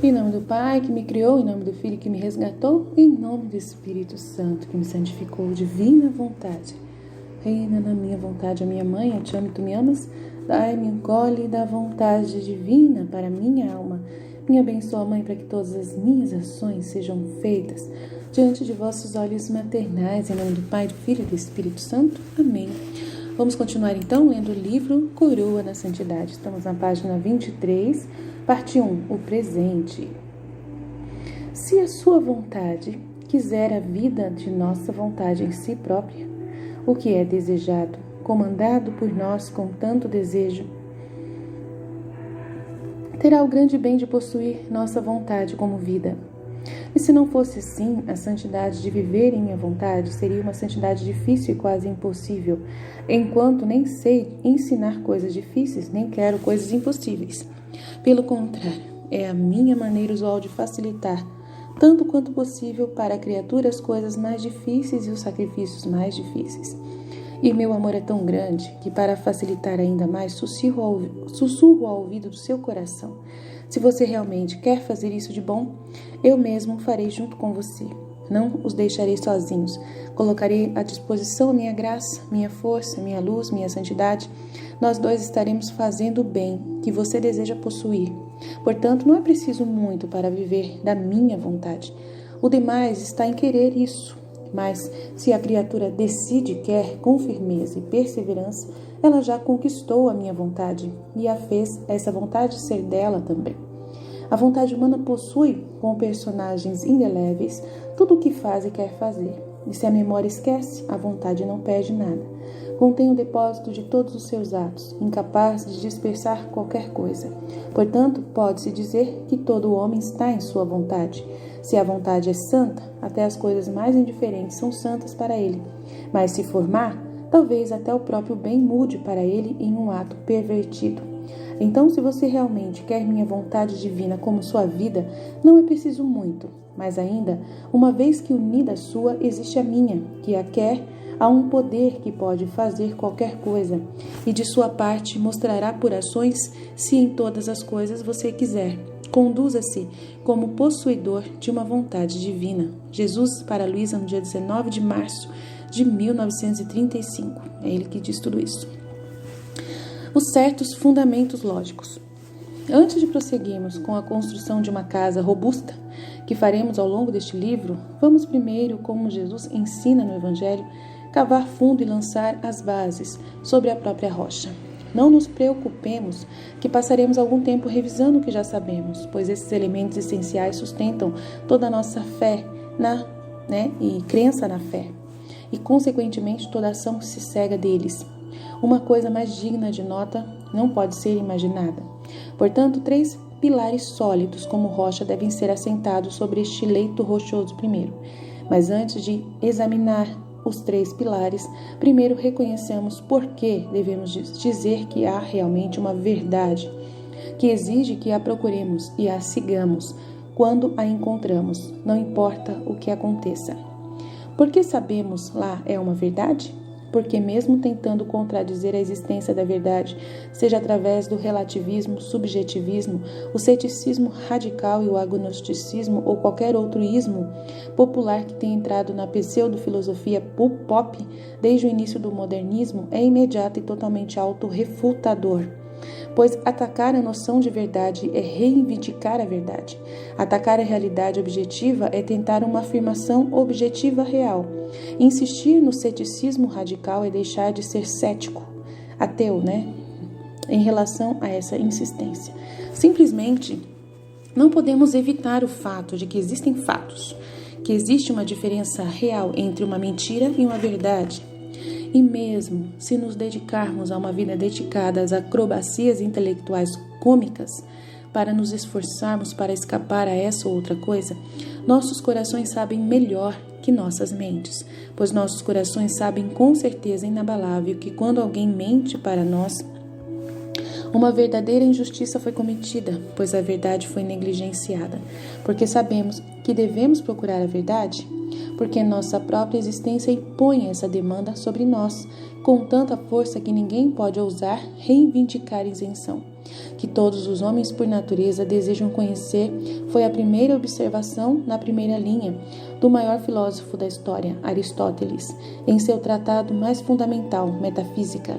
Em nome do Pai que me criou, em nome do Filho que me resgatou, em nome do Espírito Santo que me santificou, divina vontade. Reina na minha vontade a minha mãe, eu te amo e tu me amas. Dai-me um gole da vontade divina para minha alma. Me abençoa, Mãe, para que todas as minhas ações sejam feitas diante de vossos olhos maternais, em nome do Pai, do Filho e do Espírito Santo. Amém. Vamos continuar então lendo o livro Coroa da Santidade. Estamos na página 23, parte 1, o presente. Se a sua vontade quiser a vida de nossa vontade em si própria, o que é desejado, comandado por nós com tanto desejo, terá o grande bem de possuir nossa vontade como vida. E se não fosse assim, a santidade de viver em minha vontade seria uma santidade difícil e quase impossível, enquanto nem sei ensinar coisas difíceis, nem quero coisas impossíveis. Pelo contrário, é a minha maneira usual de facilitar, tanto quanto possível, para a criatura as coisas mais difíceis e os sacrifícios mais difíceis. E meu amor é tão grande que, para facilitar ainda mais, sussurro ao ouvido do seu coração. Se você realmente quer fazer isso de bom, eu mesmo farei junto com você. Não os deixarei sozinhos. Colocarei à disposição a minha graça, minha força, minha luz, minha santidade. Nós dois estaremos fazendo o bem que você deseja possuir. Portanto, não é preciso muito para viver da minha vontade. O demais está em querer isso. Mas, se a criatura decide e quer com firmeza e perseverança, ela já conquistou a minha vontade e a fez essa vontade ser dela também. A vontade humana possui, com personagens indeléveis, tudo o que faz e quer fazer. E se a memória esquece, a vontade não perde nada. Contém o depósito de todos os seus atos, incapaz de dispersar qualquer coisa. Portanto, pode-se dizer que todo homem está em sua vontade. Se a vontade é santa, até as coisas mais indiferentes são santas para ele. Mas se for má, talvez até o próprio bem mude para ele em um ato pervertido. Então, se você realmente quer minha vontade divina como sua vida, não é preciso muito. Mas ainda, uma vez que unida à sua, existe a minha, que a quer, há um poder que pode fazer qualquer coisa, e de sua parte mostrará por ações se em todas as coisas você quiser. Conduza-se como possuidor de uma vontade divina. Jesus para Luísa no dia 19 de março de 1935. É ele que diz tudo isso. Os certos fundamentos lógicos. Antes de prosseguirmos com a construção de uma casa robusta, que faremos ao longo deste livro, vamos primeiro, como Jesus ensina no Evangelho, cavar fundo e lançar as bases sobre a própria rocha. Não nos preocupemos que passaremos algum tempo revisando o que já sabemos, pois esses elementos essenciais sustentam toda a nossa fé e crença na fé, e consequentemente toda ação se cega deles. Uma coisa mais digna de nota não pode ser imaginada. Portanto, 3 pilares sólidos como rocha devem ser assentados sobre este leito rochoso primeiro. Mas antes de examinar os 3 pilares, primeiro reconhecemos por que devemos dizer que há realmente uma verdade, que exige que a procuremos e a sigamos quando a encontramos, não importa o que aconteça. Por que sabemos lá é uma verdade? Porque mesmo tentando contradizer a existência da verdade, seja através do relativismo, subjetivismo, o ceticismo radical e o agnosticismo ou qualquer outro ismo popular que tenha entrado na pseudo-filosofia pop desde o início do modernismo, é imediato e totalmente autorrefutador. Pois atacar a noção de verdade é reivindicar a verdade. Atacar a realidade objetiva é tentar uma afirmação objetiva real. Insistir no ceticismo radical é deixar de ser cético, ateu, em relação a essa insistência. Simplesmente não podemos evitar o fato de que existem fatos, que existe uma diferença real entre uma mentira e uma verdade. E mesmo se nos dedicarmos a uma vida dedicada às acrobacias intelectuais cômicas, para nos esforçarmos para escapar a essa ou outra coisa, nossos corações sabem melhor que nossas mentes, pois nossos corações sabem com certeza inabalável que quando alguém mente para nós, uma verdadeira injustiça foi cometida, pois a verdade foi negligenciada. Porque sabemos que devemos procurar a verdade? Porque nossa própria existência impõe essa demanda sobre nós, com tanta força que ninguém pode ousar reivindicar isenção. que todos os homens por natureza desejam conhecer foi a primeira observação na primeira linha do maior filósofo da história, Aristóteles, em seu tratado mais fundamental, Metafísica.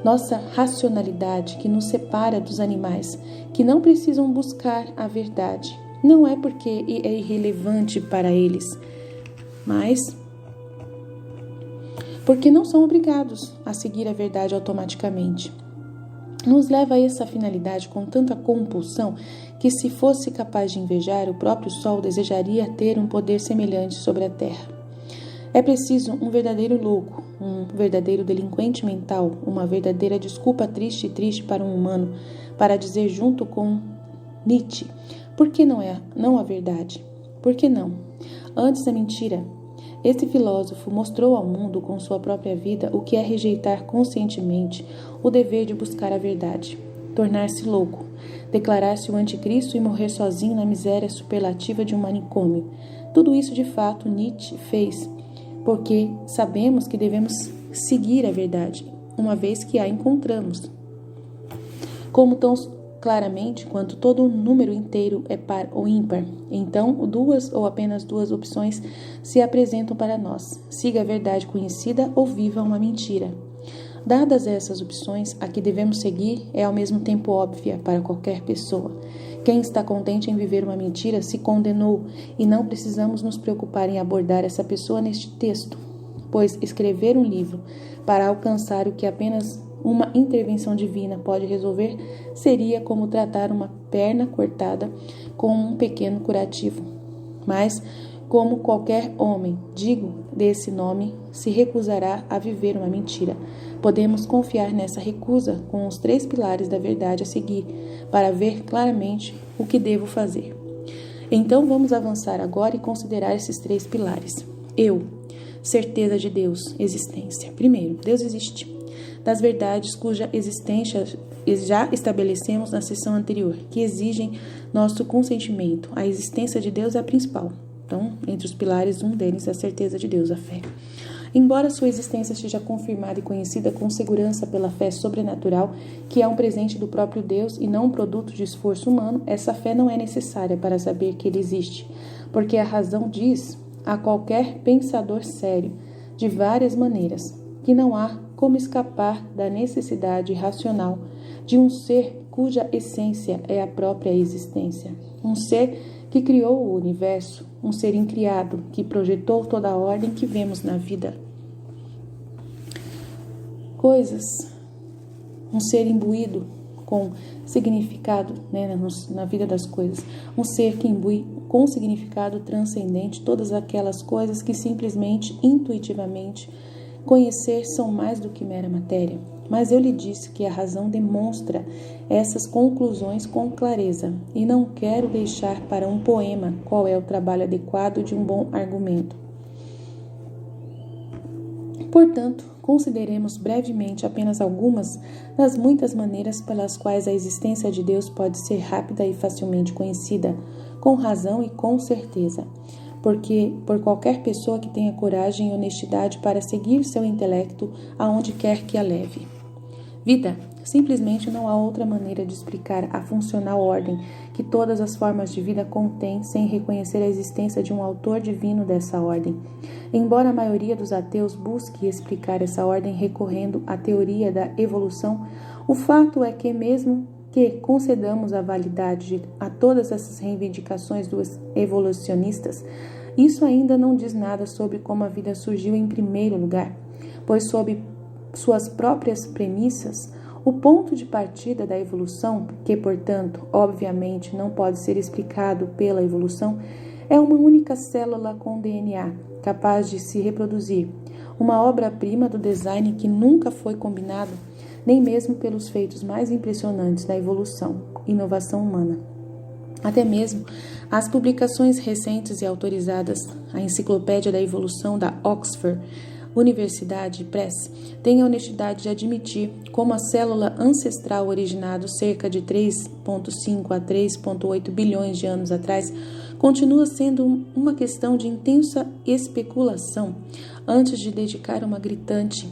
Nossa racionalidade que nos separa dos animais, que não precisam buscar a verdade, não é porque é irrelevante para eles, mas porque não são obrigados a seguir a verdade automaticamente. Nos leva a essa finalidade com tanta compulsão que, se fosse capaz de invejar, o próprio Sol desejaria ter um poder semelhante sobre a Terra. É preciso um verdadeiro louco, um verdadeiro delinquente mental, uma verdadeira desculpa triste para um humano, para dizer junto com Nietzsche: por que não a verdade? Por que não? Antes a mentira. Este filósofo mostrou ao mundo com sua própria vida o que é rejeitar conscientemente o dever de buscar a verdade, tornar-se louco, declarar-se o anticristo e morrer sozinho na miséria superlativa de um manicômio. Tudo isso, de fato, Nietzsche fez, porque sabemos que devemos seguir a verdade, uma vez que a encontramos. Como tão claramente quanto todo número inteiro é par ou ímpar, então duas ou apenas duas opções se apresentam para nós: siga a verdade conhecida ou viva uma mentira. Dadas essas opções, a que devemos seguir é ao mesmo tempo óbvia para qualquer pessoa. Quem está contente em viver uma mentira se condenou, e não precisamos nos preocupar em abordar essa pessoa neste texto, pois escrever um livro para alcançar o que apenas uma intervenção divina pode resolver seria como tratar uma perna cortada com um pequeno curativo. Mas, como qualquer homem, digo desse nome, se recusará a viver uma mentira, podemos confiar nessa recusa com os 3 pilares da verdade a seguir, para ver claramente o que devo fazer. Então vamos avançar agora e considerar esses 3 pilares. Eu, certeza de Deus, existência. Primeiro, Deus existe. Das verdades cuja existência já estabelecemos na sessão anterior, que exigem nosso consentimento. A existência de Deus é a principal. Então, entre os pilares, um deles é a certeza de Deus, a fé. Embora sua existência seja confirmada e conhecida com segurança pela fé sobrenatural, que é um presente do próprio Deus e não um produto de esforço humano, essa fé não é necessária para saber que ele existe, porque a razão diz a qualquer pensador sério, de várias maneiras, que não há como escapar da necessidade racional de um ser cuja essência é a própria existência, um ser que criou o universo, um ser incriado que projetou toda a ordem que vemos na vida. Coisas, um ser imbuído com significado, na vida das coisas, um ser que imbui com significado transcendente todas aquelas coisas que simplesmente, intuitivamente, conhecer são mais do que mera matéria. Mas eu lhe disse que a razão demonstra essas conclusões com clareza, e não quero deixar para um poema qual é o trabalho adequado de um bom argumento. Portanto, consideremos brevemente apenas algumas das muitas maneiras pelas quais a existência de Deus pode ser rápida e facilmente conhecida, com razão e com certeza. Porque por qualquer pessoa que tenha coragem e honestidade para seguir seu intelecto aonde quer que a leve. Vida, simplesmente não há outra maneira de explicar a funcional ordem que todas as formas de vida contêm sem reconhecer a existência de um autor divino dessa ordem. Embora a maioria dos ateus busque explicar essa ordem recorrendo à teoria da evolução, o fato é que mesmo que concedamos a validade a todas essas reivindicações dos evolucionistas, isso ainda não diz nada sobre como a vida surgiu em primeiro lugar, pois sob suas próprias premissas, o ponto de partida da evolução, que, portanto, obviamente não pode ser explicado pela evolução, é uma única célula com DNA, capaz de se reproduzir, uma obra-prima do design que nunca foi combinado, nem mesmo pelos feitos mais impressionantes da evolução, inovação humana. Até mesmo as publicações recentes e autorizadas, a Enciclopédia da Evolução da Oxford Universidade Press, têm a honestidade de admitir como a célula ancestral originada cerca de 3,5 a 3,8 bilhões de anos atrás continua sendo uma questão de intensa especulação antes de dedicar uma gritante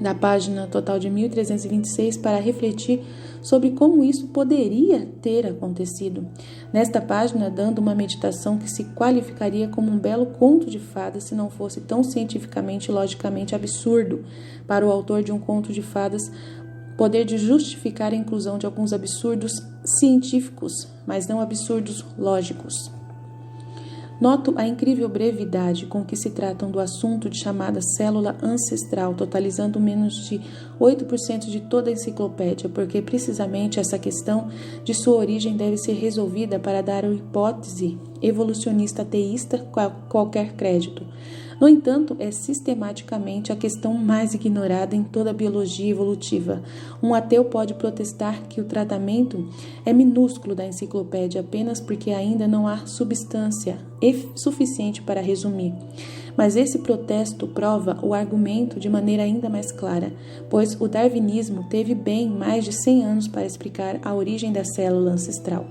da página total de 1326 para refletir sobre como isso poderia ter acontecido. Nesta página, dando uma meditação que se qualificaria como um belo conto de fadas se não fosse tão cientificamente e logicamente absurdo para o autor de um conto de fadas poder de justificar a inclusão de alguns absurdos científicos, mas não absurdos lógicos. Noto a incrível brevidade com que se tratam do assunto de chamada célula ancestral, totalizando menos de 8% de toda a enciclopédia, porque precisamente essa questão de sua origem deve ser resolvida para dar à hipótese evolucionista ateísta qualquer crédito. No entanto, é sistematicamente a questão mais ignorada em toda a biologia evolutiva. Um ateu pode protestar que o tratamento é minúsculo da enciclopédia apenas porque ainda não há substância suficiente para resumir. Mas esse protesto prova o argumento de maneira ainda mais clara, pois o darwinismo teve bem mais de 100 anos para explicar a origem da célula ancestral,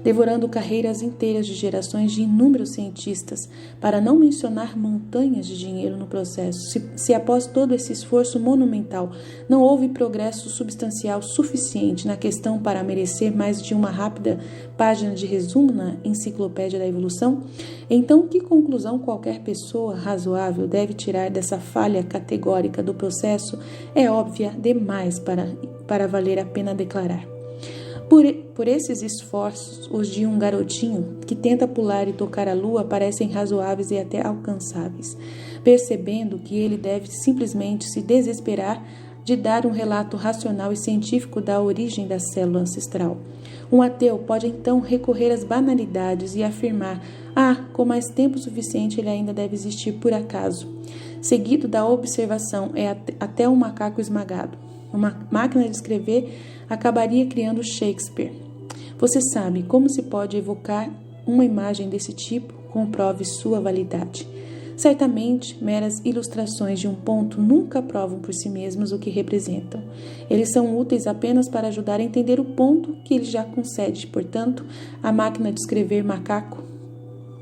devorando carreiras inteiras de gerações de inúmeros cientistas, para não mencionar montanhas de dinheiro no processo. Se após todo esse esforço monumental não houve progresso substancial suficiente na questão para merecer mais de uma rápida página de resumo na Enciclopédia da Evolução, então que conclusão qualquer pessoa razoável deve tirar dessa falha categórica do processo é óbvia demais para valer a pena declarar. Por esses esforços, os de um garotinho que tenta pular e tocar a lua parecem razoáveis e até alcançáveis, percebendo que ele deve simplesmente se desesperar de dar um relato racional e científico da origem da célula ancestral. Um ateu pode então recorrer às banalidades e afirmar: com mais tempo suficiente ele ainda deve existir por acaso. Seguido da observação até um macaco esmagado. Uma máquina de escrever acabaria criando Shakespeare. Você sabe como se pode evocar uma imagem desse tipo? Comprove sua validade. Certamente, meras ilustrações de um ponto nunca provam por si mesmos o que representam. Eles são úteis apenas para ajudar a entender o ponto que ele já concede. Portanto, a máquina de escrever macaco,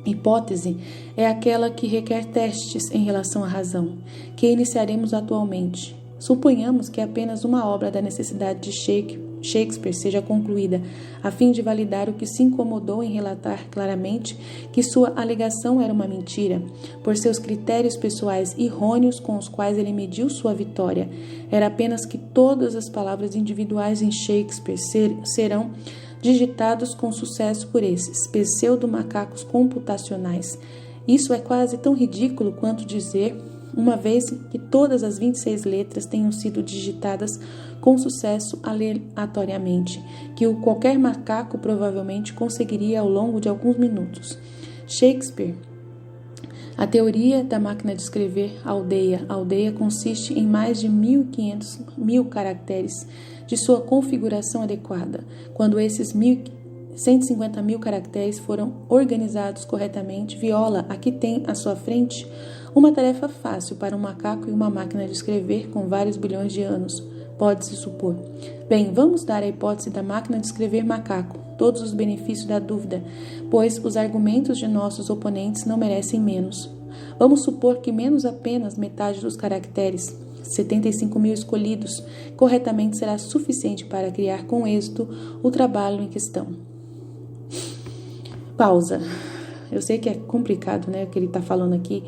hipótese, é aquela que requer testes em relação à razão, que iniciaremos atualmente. Suponhamos que apenas uma obra da necessidade de Shakespeare seja concluída, a fim de validar o que se incomodou em relatar claramente que sua alegação era uma mentira, por seus critérios pessoais errôneos com os quais ele mediu sua vitória. Era apenas que todas as palavras individuais em Shakespeare serão digitados com sucesso por esses pseudo-macacos computacionais. Isso é quase tão ridículo quanto dizer, uma vez que todas as 26 letras tenham sido digitadas com sucesso aleatoriamente, que qualquer macaco provavelmente conseguiria ao longo de alguns minutos. Shakespeare. A teoria da máquina de escrever aldeia. A aldeia consiste em mais de 1.500 caracteres de sua configuração adequada. Quando esses 150.000 caracteres foram organizados corretamente, Viola aqui tem à sua frente uma tarefa fácil para um macaco e uma máquina de escrever com vários bilhões de anos, pode-se supor. Bem, vamos dar a hipótese da máquina de escrever macaco, todos os benefícios da dúvida, pois os argumentos de nossos oponentes não merecem menos. Vamos supor que menos apenas metade dos caracteres, 75.000 escolhidos, corretamente será suficiente para criar com êxito o trabalho em questão. Pausa. Eu sei que é complicado, né, o que ele está falando aqui,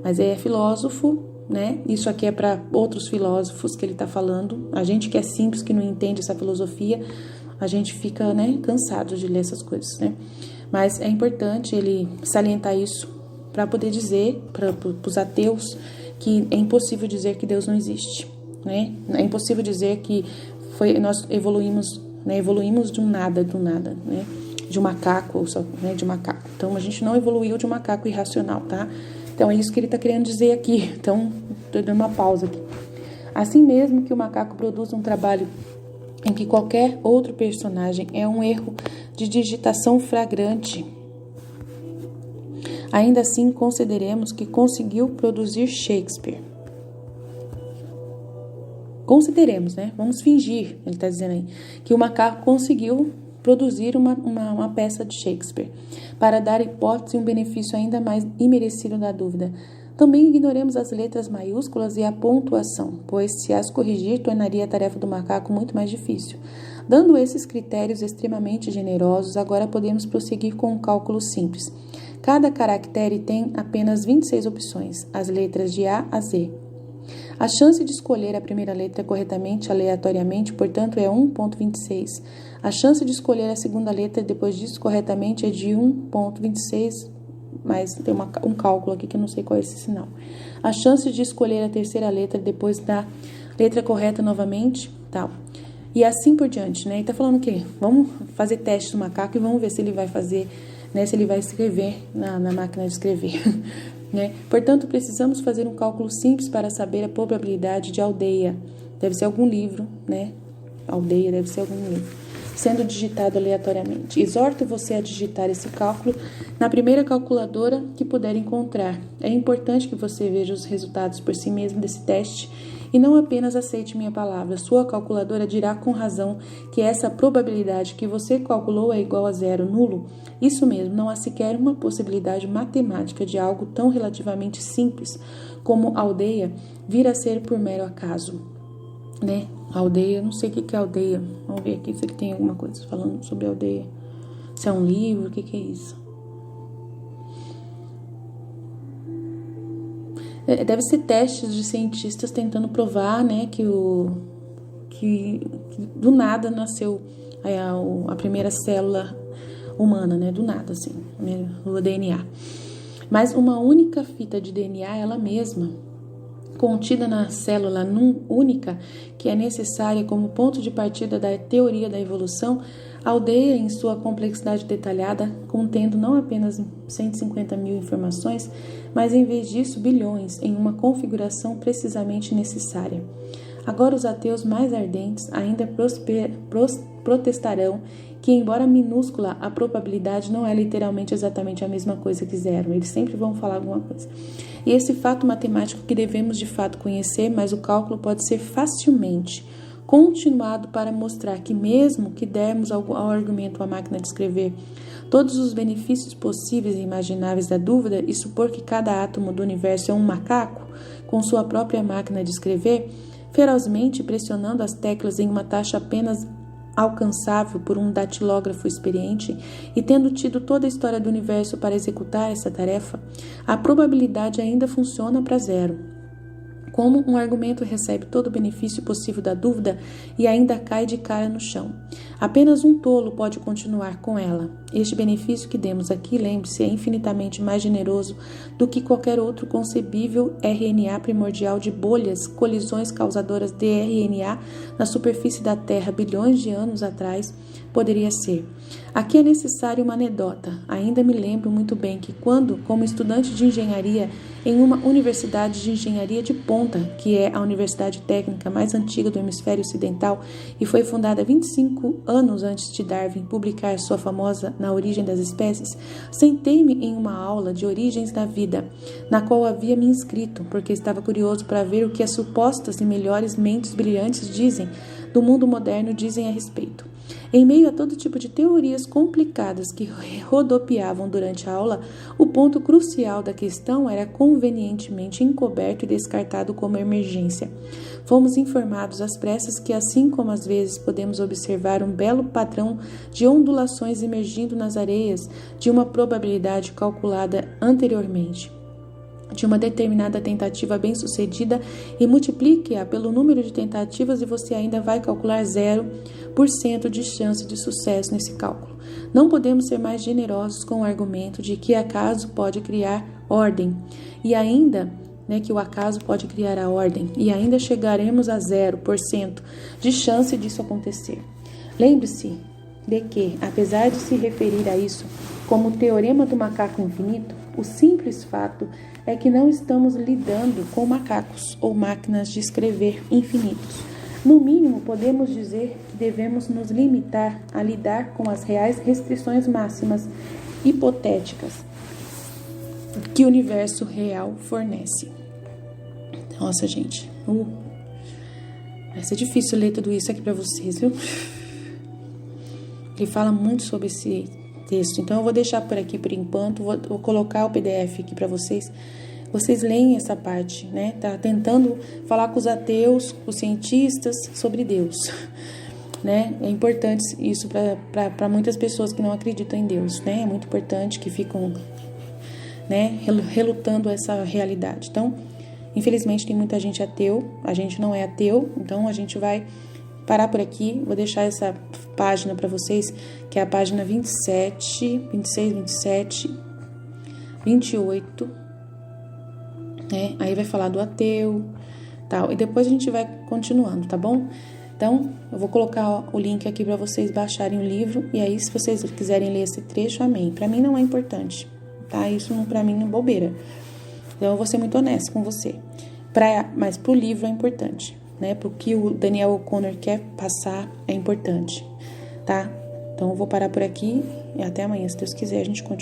mas é filósofo, né? Isso aqui é para outros filósofos que ele está falando. A gente que é simples, que não entende essa filosofia, a gente fica, né, cansado de ler essas coisas, né? Mas é importante ele salientar isso para poder dizer para os ateus que é impossível dizer que Deus não existe, né? É impossível dizer que nós evoluímos, né? Evoluímos de um nada, do nada, né? De um macaco, né? De um macaco. Então a gente não evoluiu de um macaco irracional, tá? Então é isso que ele está querendo dizer aqui. Então estou dando uma pausa aqui. Assim mesmo que o macaco produz um trabalho em que qualquer outro personagem é um erro de digitação flagrante, ainda assim consideremos que conseguiu produzir Shakespeare. Consideremos, né? Vamos fingir, ele está dizendo aí, que o macaco conseguiu produzir uma peça de Shakespeare, para dar hipótese um benefício ainda mais imerecido da dúvida. Também ignoremos as letras maiúsculas e a pontuação, pois se as corrigir tornaria a tarefa do macaco muito mais difícil. Dando esses critérios extremamente generosos, agora podemos prosseguir com um cálculo simples. Cada caractere tem apenas 26 opções, as letras de A a Z. A chance de escolher a primeira letra corretamente aleatoriamente, portanto, é 1,26. A chance de escolher a segunda letra depois disso corretamente é de 1,26, mas tem um cálculo aqui que eu não sei qual é esse sinal. A chance de escolher a terceira letra depois da letra correta novamente, tal. E assim por diante, né? E tá falando o quê? Vamos fazer teste do macaco e vamos ver se ele vai fazer, né? Se ele vai escrever na máquina de escrever. Né? Portanto, precisamos fazer um cálculo simples para saber a probabilidade de aldeia. Deve ser algum livro, né? Aldeia deve ser algum livro. Sendo digitado aleatoriamente. Exorto você a digitar esse cálculo na primeira calculadora que puder encontrar. É importante que você veja os resultados por si mesmo desse teste e não apenas aceite minha palavra. Sua calculadora dirá com razão que essa probabilidade que você calculou é igual a zero, nulo. Isso mesmo, não há sequer uma possibilidade matemática de algo tão relativamente simples como aldeia vir a ser por mero acaso, né? Aldeia, não sei o que é aldeia. Vamos ver aqui se ele tem alguma coisa falando sobre aldeia. Se é um livro, o que é isso? Deve ser testes de cientistas tentando provar, né, que do nada nasceu a primeira célula humana, né, do nada, assim, o DNA. Mas uma única fita de DNA, ela mesma, contida na célula única, que é necessária como ponto de partida da teoria da evolução, aldeia em sua complexidade detalhada, contendo não apenas 150 mil informações, mas em vez disso bilhões, em uma configuração precisamente necessária. Agora os ateus mais ardentes ainda protestarão que, embora minúscula, a probabilidade não é literalmente exatamente a mesma coisa que zero. Eles sempre vão falar alguma coisa. E esse fato matemático que devemos de fato conhecer, mas o cálculo pode ser facilmente continuado para mostrar que, mesmo que dermos ao argumento à máquina de escrever todos os benefícios possíveis e imagináveis da dúvida e supor que cada átomo do universo é um macaco com sua própria máquina de escrever, ferozmente pressionando as teclas em uma taxa apenas alcançável por um datilógrafo experiente e tendo tido toda a história do universo para executar essa tarefa, a probabilidade ainda funciona para zero. Como um argumento recebe todo o benefício possível da dúvida e ainda cai de cara no chão. Apenas um tolo pode continuar com ela. Este benefício que demos aqui, lembre-se, é infinitamente mais generoso do que qualquer outro concebível RNA primordial de bolhas, colisões causadoras de RNA na superfície da Terra bilhões de anos atrás poderia ser. Aqui é necessária uma anedota. Ainda me lembro muito bem que quando, como estudante de engenharia em uma universidade de engenharia de ponta, que é a universidade técnica mais antiga do hemisfério ocidental e foi fundada 25 anos antes de Darwin publicar sua famosa Na Origem das Espécies, sentei-me em uma aula de origens da vida, na qual havia me inscrito, porque estava curioso para ver o que as supostas e melhores mentes brilhantes do mundo moderno dizem a respeito. Em meio a todo tipo de teorias complicadas que rodopiavam durante a aula, o ponto crucial da questão era convenientemente encoberto e descartado como emergência. Fomos informados às pressas que, assim como às vezes podemos observar um belo padrão de ondulações emergindo nas areias de uma probabilidade calculada anteriormente, de uma determinada tentativa bem-sucedida, e multiplique-a pelo número de tentativas e você ainda vai calcular 0% de chance de sucesso nesse cálculo. Não podemos ser mais generosos com o argumento de que acaso pode criar ordem, e ainda, que o acaso pode criar a ordem, e ainda chegaremos a 0% de chance disso acontecer. Lembre-se de que, apesar de se referir a isso como o teorema do macaco infinito, o simples fato é que não estamos lidando com macacos ou máquinas de escrever infinitos. No mínimo, podemos dizer que devemos nos limitar a lidar com as reais restrições máximas hipotéticas que o universo real fornece. Nossa, gente, vai ser difícil ler tudo isso aqui para vocês, viu? Ele fala muito sobre esse texto, então eu vou deixar por aqui por enquanto, vou colocar o PDF aqui para vocês vocês leem essa parte, né? Tá tentando falar com os ateus, os cientistas sobre Deus, né? É importante isso para muitas pessoas que não acreditam em Deus, né? É muito importante, que ficam, né, relutando essa realidade. Então, infelizmente tem muita gente ateu, a gente não é ateu, então a gente vai parar por aqui. Vou deixar essa página para vocês, que é a página 27, 26, 27, 28, né? Aí vai falar do ateu, tal, e depois a gente vai continuando, tá bom? Então, eu vou colocar o link aqui para vocês baixarem o livro, e aí se vocês quiserem ler esse trecho, amém. Para mim não é importante, tá? Isso para mim é bobeira. Então, eu vou ser muito honesta com você. Mas pro livro é importante, né? Pro que o Daniel O'Connor quer passar é importante, tá? Então, eu vou parar por aqui e até amanhã, se Deus quiser, a gente continua.